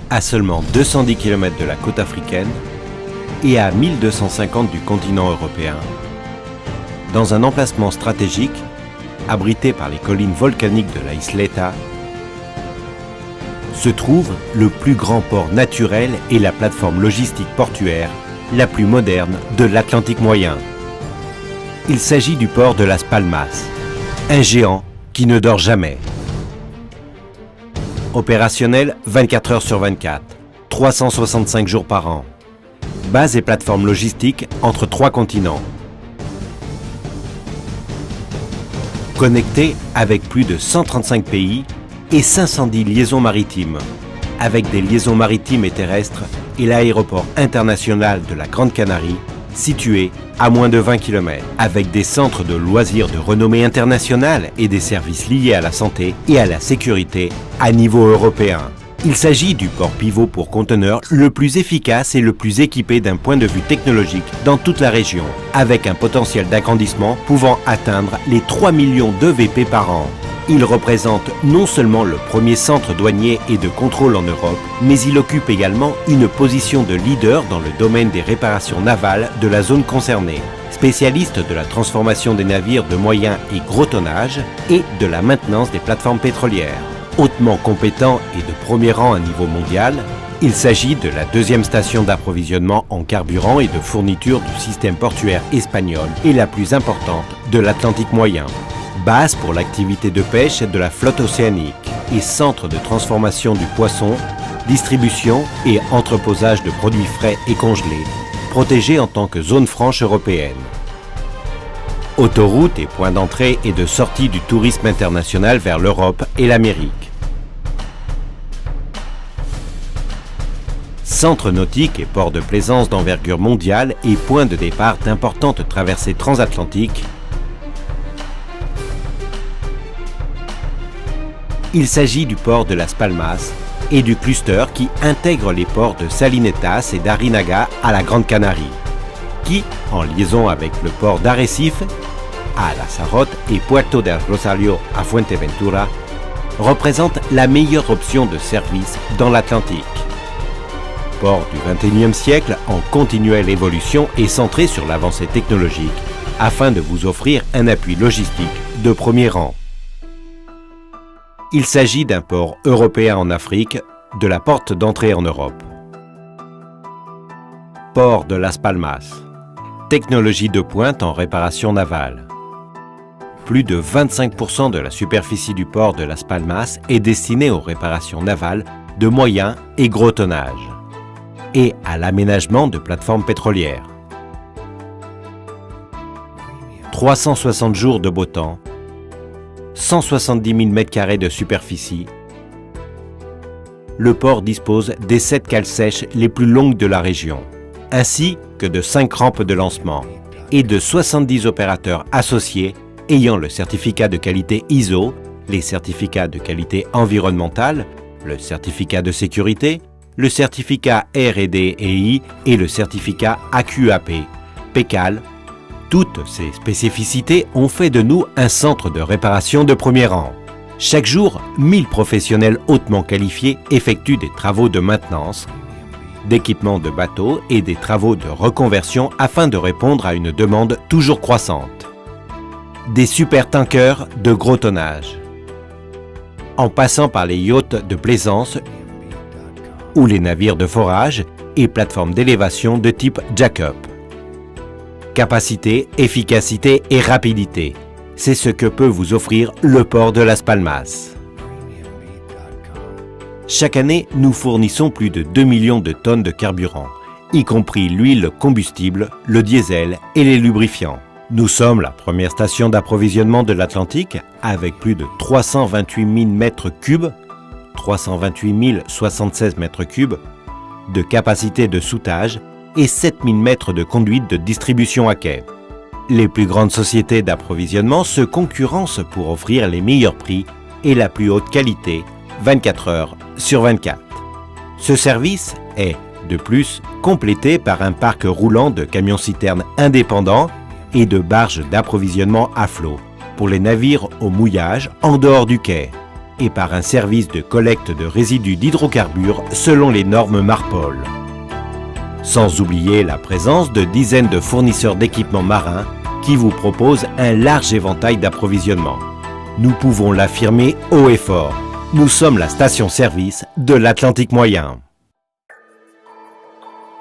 à seulement 210 km de la côte africaine et à 1250 du continent européen, dans un emplacement stratégique, abrité par les collines volcaniques de la Isleta, se trouve le plus grand port naturel et la plateforme logistique portuaire la plus moderne de l'Atlantique moyen. Il s'agit du port de Las Palmas, un géant qui ne dort jamais. Opérationnel 24 heures sur 24, 365 jours par an. Base et plateforme logistique entre 3 continents. Connecté avec plus de 135 pays et 510 liaisons maritimes, avec des liaisons maritimes et terrestres et l'aéroport international de la Grande Canarie, situé à moins de 20 km, avec des centres de loisirs de renommée internationale et des services liés à la santé et à la sécurité à niveau européen. Il s'agit du port pivot pour conteneurs le plus efficace et le plus équipé d'un point de vue technologique dans toute la région, avec un potentiel d'agrandissement pouvant atteindre les 3 millions d'EVP par an. Il représente non seulement le premier centre douanier et de contrôle en Europe, mais il occupe également une position de leader dans le domaine des réparations navales de la zone concernée. Spécialiste de la transformation des navires de moyen et gros tonnage et de la maintenance des plateformes pétrolières. Hautement compétent et de premier rang à niveau mondial, il s'agit de la deuxième station d'approvisionnement en carburant et de fourniture du système portuaire espagnol et la plus importante de l'Atlantique moyen. Base pour l'activité de pêche de la flotte océanique et centre de transformation du poisson, distribution et entreposage de produits frais et congelés, protégé en tant que zone franche européenne. Autoroute et point d'entrée et de sortie du tourisme international vers l'Europe et l'Amérique. Centre nautique et port de plaisance d'envergure mondiale et point de départ d'importantes traversées transatlantiques, il s'agit du port de Las Palmas et du cluster qui intègre les ports de Salinetas et d'Arinaga à la Grande Canarie, qui, en liaison avec le port d'Arrecife, à Lanzarote et Puerto del Rosario à Fuerteventura, représente la meilleure option de service dans l'Atlantique. Port du XXIe siècle en continuelle évolution et centré sur l'avancée technologique afin de vous offrir un appui logistique de premier rang. Il s'agit d'un port européen en Afrique, de la porte d'entrée en Europe. Port de Las Palmas. Technologie de pointe en réparation navale. Plus de 25% de la superficie du port de Las Palmas est destinée aux réparations navales de moyen et gros tonnage et à l'aménagement de plateformes pétrolières. 360 jours de beau temps, 170 000 m² de superficie. Le port dispose des 7 cales sèches les plus longues de la région, ainsi que de 5 rampes de lancement et de 70 opérateurs associés ayant le certificat de qualité ISO, les certificats de qualité environnementale, le certificat de sécurité, le certificat R&D&I et le certificat AQAP, PECAL. Toutes ces spécificités ont fait de nous un centre de réparation de premier rang. Chaque jour, 1000 professionnels hautement qualifiés effectuent des travaux de maintenance, d'équipement de bateaux et des travaux de reconversion afin de répondre à une demande toujours croissante. Des supertankers de gros tonnage, en passant par les yachts de plaisance ou les navires de forage et plateformes d'élévation de type jack-up. Capacité, efficacité et rapidité, c'est ce que peut vous offrir le port de Las Palmas. Chaque année, nous fournissons plus de 2 millions de tonnes de carburant, y compris l'huile combustible, le diesel et les lubrifiants. Nous sommes la première station d'approvisionnement de l'Atlantique avec plus de 328 000 m3, 328 076 m3 de capacité de soûtage et 7 000 mètres de conduite de distribution à quai. Les plus grandes sociétés d'approvisionnement se concurrencent pour offrir les meilleurs prix et la plus haute qualité 24 heures sur 24. Ce service est, de plus, complété par un parc roulant de camions-citernes indépendants et de barges d'approvisionnement à flot pour les navires au mouillage en dehors du quai. et par un service de collecte de résidus d'hydrocarbures selon les normes MARPOL. Sans oublier la présence de dizaines de fournisseurs d'équipements marins qui vous proposent un large éventail d'approvisionnement. Nous pouvons l'affirmer haut et fort, nous sommes la station-service de l'Atlantique moyen.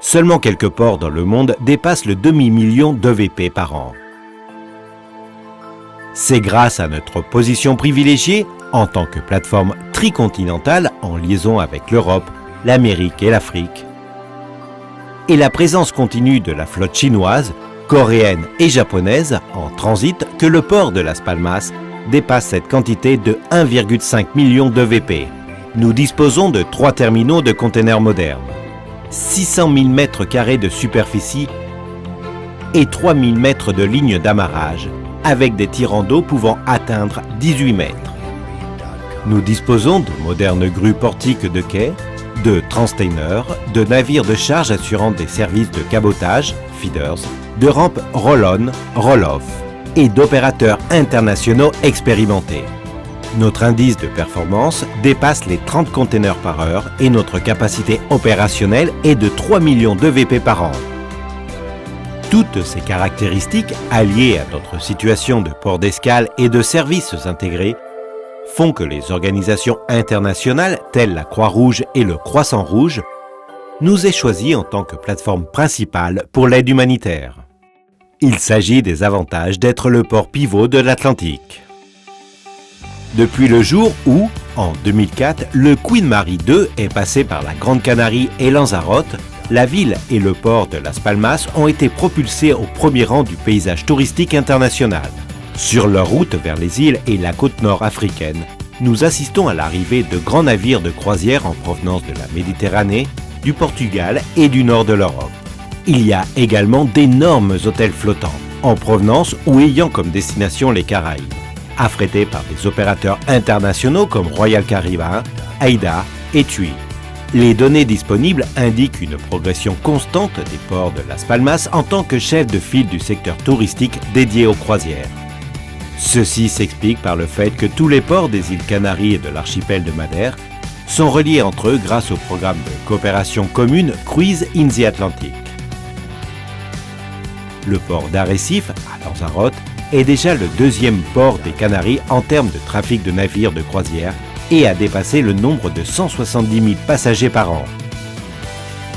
Seulement quelques ports dans le monde dépassent le demi-million d'EVP par an. C'est grâce à notre position privilégiée en tant que plateforme tricontinentale en liaison avec l'Europe, l'Amérique et l'Afrique, et la présence continue de la flotte chinoise, coréenne et japonaise en transit que le port de Las Palmas dépasse cette quantité de 1,5 million d'EVP. Nous disposons de 3 terminaux de containers modernes, 600 000 mètres carrés de superficie et 3 000 mètres de lignes d'amarrage, avec des tirants d'eau pouvant atteindre 18 mètres. Nous disposons de modernes grues portiques de quai, de transtainers, de navires de charge assurant des services de cabotage, feeders, de rampes roll-on, roll-off et d'opérateurs internationaux expérimentés. Notre indice de performance dépasse les 30 containers par heure et notre capacité opérationnelle est de 3 millions d'EVP par an. Toutes ces caractéristiques, alliées à notre situation de port d'escale et de services intégrés, font que les organisations internationales telles la Croix-Rouge et le Croissant-Rouge nous aient choisis en tant que plateforme principale pour l'aide humanitaire. Il s'agit des avantages d'être le port pivot de l'Atlantique. Depuis le jour où, en 2004, le Queen Mary II est passé par la Grande Canarie et Lanzarote, la ville et le port de Las Palmas ont été propulsés au premier rang du paysage touristique international. Sur leur route vers les îles et la côte nord africaine, nous assistons à l'arrivée de grands navires de croisière en provenance de la Méditerranée, du Portugal et du nord de l'Europe. Il y a également d'énormes hôtels flottants, en provenance ou ayant comme destination les Caraïbes, affrétés par des opérateurs internationaux comme Royal Caribbean, AIDA et TUI. Les données disponibles indiquent une progression constante des ports de Las Palmas en tant que chef de file du secteur touristique dédié aux croisières. Ceci s'explique par le fait que tous les ports des îles Canaries et de l'archipel de Madère sont reliés entre eux grâce au programme de coopération commune Cruise in the Atlantic. Le port d'Arrecife, à Lanzarote, est déjà le deuxième port des Canaries en termes de trafic de navires de croisière et a dépassé le nombre de 170 000 passagers par an.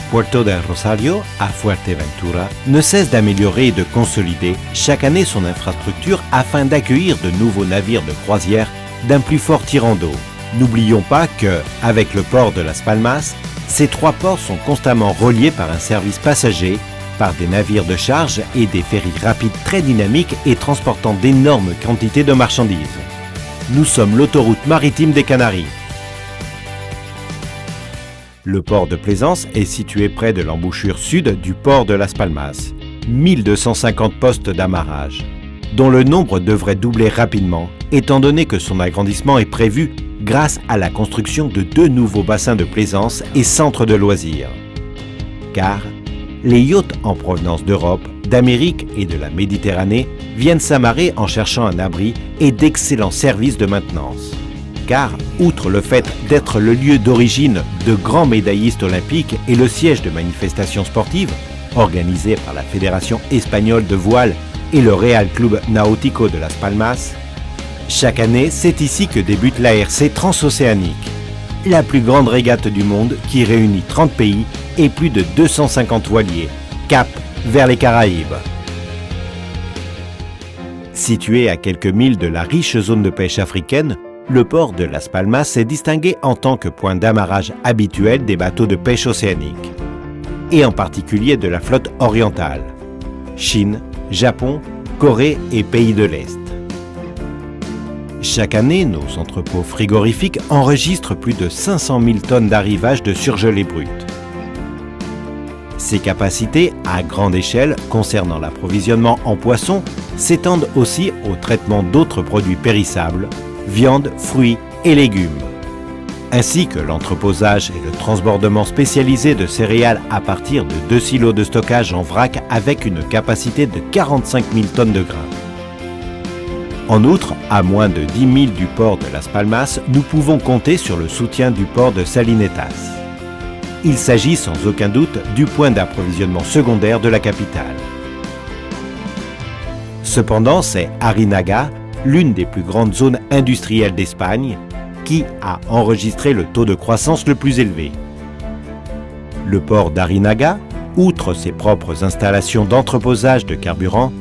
Puerto del Rosario, à Fuerteventura, ne cesse d'améliorer et de consolider chaque année son infrastructure afin d'accueillir de nouveaux navires de croisière d'un plus fort tirant d'eau. N'oublions pas que, avec le port de Las Palmas, ces 3 ports sont constamment reliés par un service passager, par des navires de charge et des ferries rapides très dynamiques et transportant d'énormes quantités de marchandises. Nous sommes l'autoroute maritime des Canaries. Le port de Plaisance est situé près de l'embouchure sud du port de Las Palmas. 1250 postes d'amarrage, dont le nombre devrait doubler rapidement, étant donné que son agrandissement est prévu grâce à la construction de 2 nouveaux bassins de plaisance et centres de loisirs. Car les yachts en provenance d'Europe, d'Amérique et de la Méditerranée viennent s'amarrer en cherchant un abri et d'excellents services de maintenance. Car, outre le fait d'être le lieu d'origine de grands médaillistes olympiques et le siège de manifestations sportives, organisées par la Fédération espagnole de voile et le Real Club Náutico de Las Palmas, chaque année, c'est ici que débute l'ARC Transocéanique, la plus grande régate du monde qui réunit 30 pays et plus de 250 voiliers, cap vers les Caraïbes. Situé à quelques milles de la riche zone de pêche africaine, le port de Las Palmas s'est distingué en tant que point d'amarrage habituel des bateaux de pêche océanique, et en particulier de la flotte orientale, Chine, Japon, Corée et pays de l'Est. Chaque année, nos entrepôts frigorifiques enregistrent plus de 500 000 tonnes d'arrivage de surgelés bruts. Ces capacités, à grande échelle, concernant l'approvisionnement en poissons, s'étendent aussi au traitement d'autres produits périssables, viande, fruits et légumes, ainsi que l'entreposage et le transbordement spécialisé de céréales à partir de 2 silos de stockage en vrac avec une capacité de 45 000 tonnes de grains. En outre, à moins de 10 milles du port de Las Palmas, nous pouvons compter sur le soutien du port de Salinetas. Il s'agit sans aucun doute du point d'approvisionnement secondaire de la capitale. Cependant, c'est Arinaga, l'une des plus grandes zones industrielles d'Espagne, qui a enregistré le taux de croissance le plus élevé. Le port d'Arinaga, outre ses propres installations d'entreposage de carburant,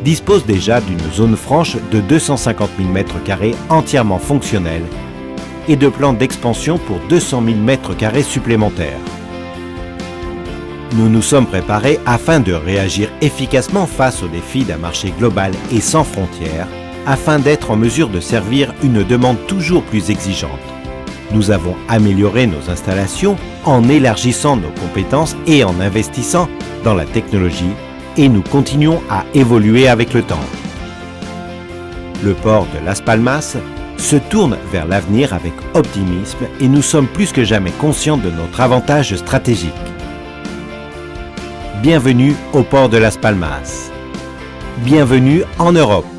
dispose déjà d'une zone franche de 250 000 m² entièrement fonctionnelle et de plans d'expansion pour 200 000 m² supplémentaires. Nous nous sommes préparés afin de réagir efficacement face aux défis d'un marché global et sans frontières, afin d'être en mesure de servir une demande toujours plus exigeante. Nous avons amélioré nos installations en élargissant nos compétences et en investissant dans la technologie, et nous continuons à évoluer avec le temps. Le port de Las Palmas se tourne vers l'avenir avec optimisme et nous sommes plus que jamais conscients de notre avantage stratégique. Bienvenue au port de Las Palmas. Bienvenue en Europe.